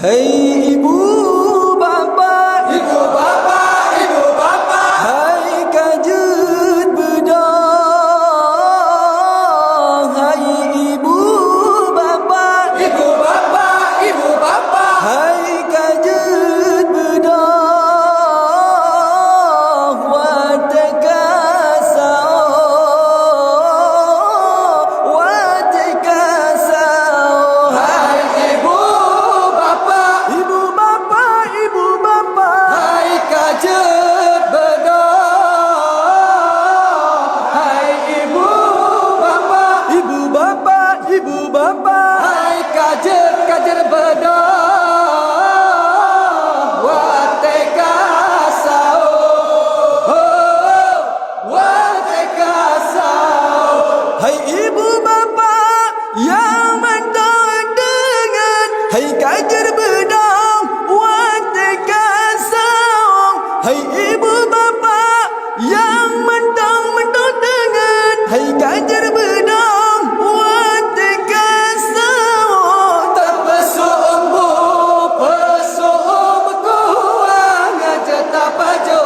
Hai ibu bapa, ibu bapa, ibu bapa. hai kajut bedang. Hai ibu bapa, Ibu bapa, ibu bapa. hai kajut bedang. Watekasau. Hai ibu bapa, Ibu bapa, ibu bapa, hai kajut bedang. Hai ibu bapa, ibu bapa, ibu bapa, hai kajut bedang. Watekasau, oh, watekasau. hai ibu bapa yang mentang dengan hai kajar bedang watekasau. Hai ibu bapa yang mentang dengan hai kajar bedang watekasau. Terpesumbu, pesumbu aja tak pajo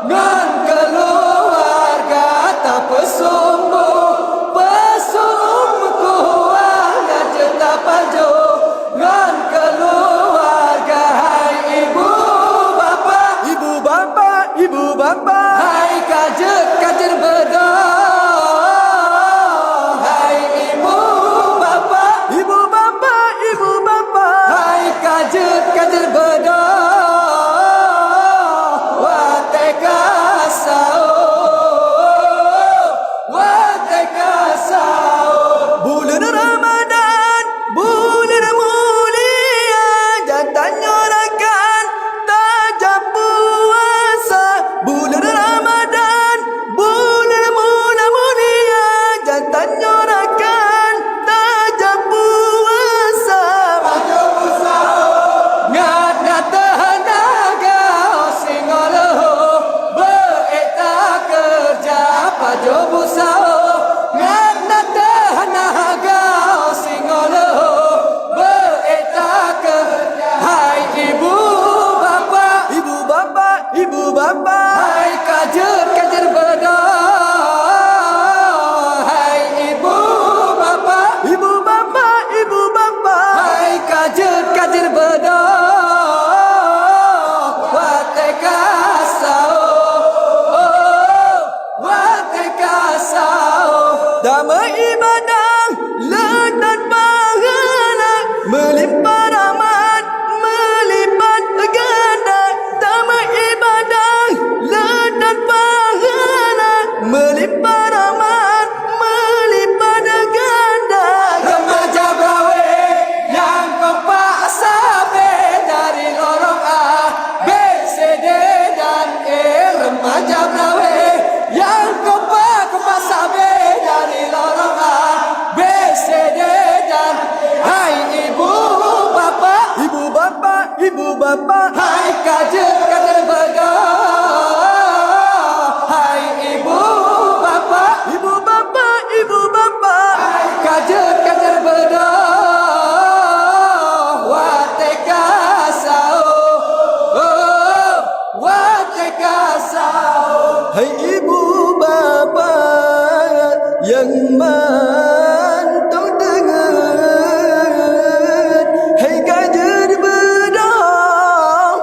ngan keluarga tak pesumbu, pesumbu aja tak pajo ngan keluarga. Hai ibu bapa, Ibu bapa, ibu bapa, hai kajer bedang. Hai ibu bapa, ibu bapa, ibu bapa, hai kajer bedang. Watekasau, watekasau. bulan Ramadan, bulan mulia, datangnya rakan tajam puasa. Bulan Ramadan, bulan mulia, datangnya rakan tajam puasa. Pajo busau ngada tenaga singoloh beeta kerja. Pajo busau ngada tenaga singoloh beeta kerja. Hai ibu bapa, Ibu bapa, ibu bapa, hai kajer bedang. Hai ibu bapa, ibu bapa, ibu bapa, hai kajer bedang. Watekasau, oh, watekasau. damai ibadah, letak pahala, melimpah rahmat, melipat ganda. Damai ibadah, letak pahala, melimpah rahmat, melipat ganda. Remaja brawe yang kompak sabe dari lorong A, B, C, D dan E. Remaja brawe yang kompak sabe dari lorong A, B, C, D dan E. Hai ibu bapa, Ibu bapa, ibu bapa, hai kajer bedang. Hai ibu bapa, ibu bapa, ibu bapa, kajer bedang. Watekasau, oh, watekasau. hai ibu bapa yang mantau dengan hai kajar bedang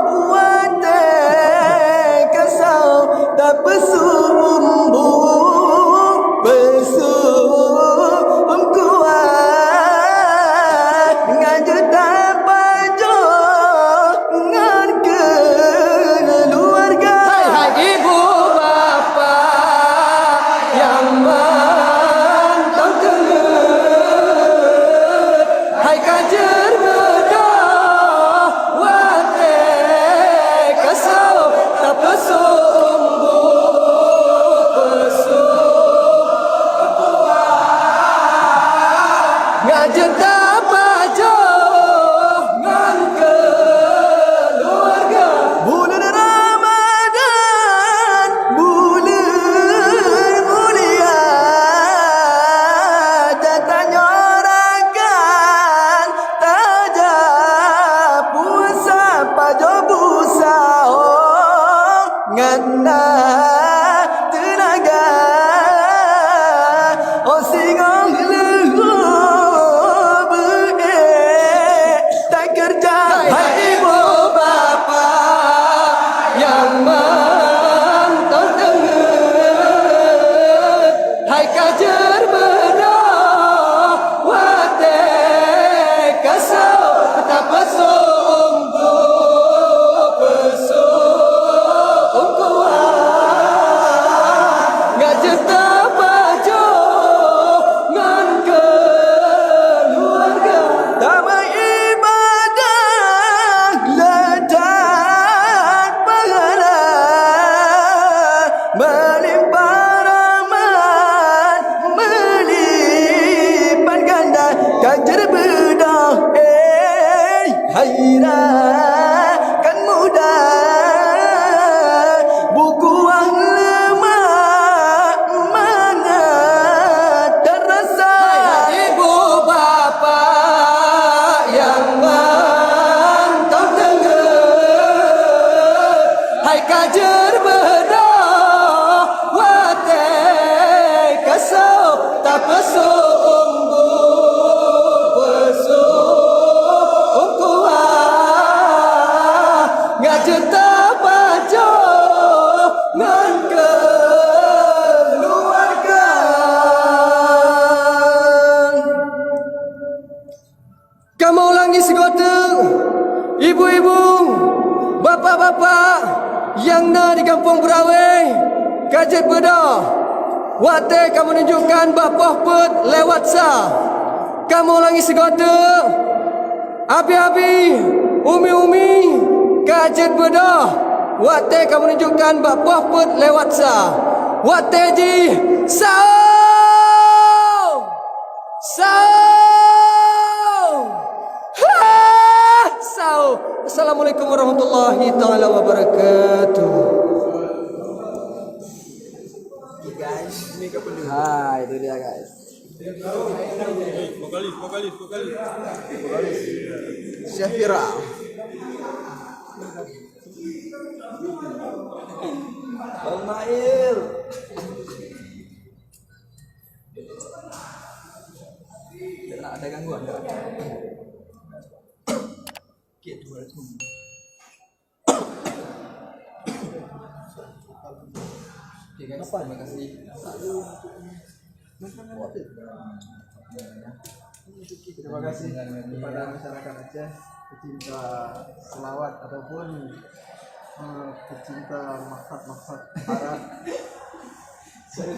ngana tenaga oh singong lu be tak kerja Hai ibu bapa yang menonton dengar, hai kajar bedah wate kasau tak pesung pesung kuat ngajak tak baju ngan keluarga. damai ibadah ledak pahala melimpah rahmat melipat ganda kajar bedah kan mudah buku ang lemak mana terasa Ibu bapa yang mantap dengar, hai kajar bedah wate kasau tak pesung pesung kuat ngajak tak bajo ngan keluarga. Kamu ulangi segota ibu-ibu, bapa-bapa yang na di kampung Berawai, Kajet Bedah. Wate kamu tunjukkan bapa put lewat sa. Kamu ulangi segota abi-abi, umi-umi, Kajet Bedah. Wate kamu tunjukkan bapa put lewat sa. Wate ji sahur. Sahur. Assalamualaikum warahmatullahi taala wabarakatuh. guys ini kapan dulu Itu dia guys. Vokalis. Syafira Bang Mail ada gangguan enggak? Gitu itu. Oke guys, terima kasih. Terima kasih kepada masyarakat Aceh pecinta selawat ataupun pecinta maksud Arab. Saya